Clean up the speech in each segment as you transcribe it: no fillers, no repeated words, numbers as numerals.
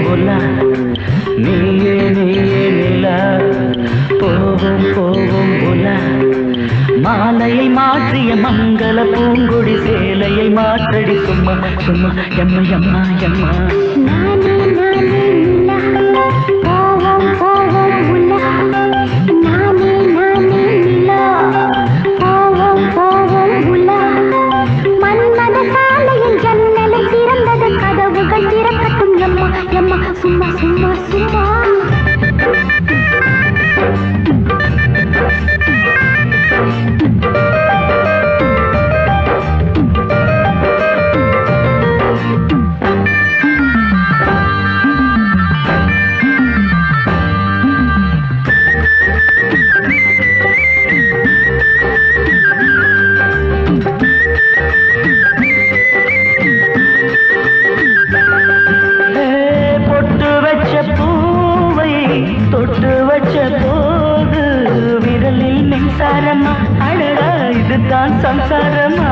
உலா நீயே நீயே நிலா போகும் போகும் உலா மாலையை மாற்றிய மங்கள பூங்கொடி சேலையை மாற்றடி சும்மா சும்மா எம்மா எம்மா எம்மா சும்மா சும்மா சும்மா தொட்டு வச்ச போது விரலில் மின்சாரமா அழகா இதுதான் சம்சாரமா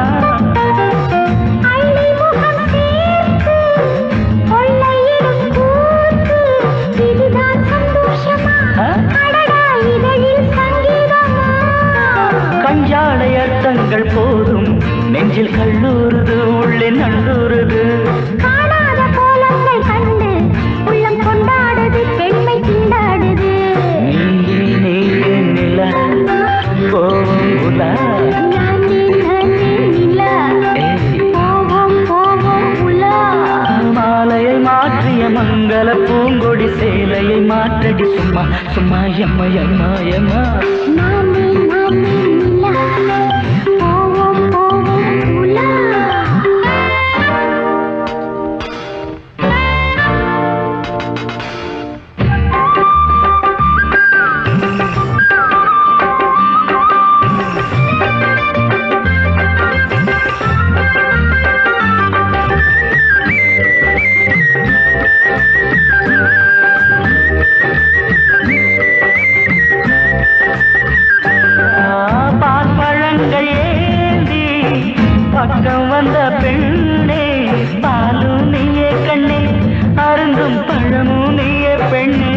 கஞ்சாடை அர்த்தங்கள் போதும் நெஞ்சில் கல்லூருது உள்ளே நல்லூருது மாலையை மாற்றிய மங்கள பூங்கொடி சேலையை மாற்றடி சும்மா சும்மா எம்மா எம்மா எம்மா பக்கம் வந்த பெண்ணே பாலும் நீயே கண்ணே அருந்தும் பழமும் நீயே பெண்ணே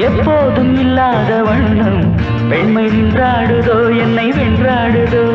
எப்போதும் இல்லாத வண்ணம் பெண்மை நின்றாடுதோ என்னை வென்றாடுதோ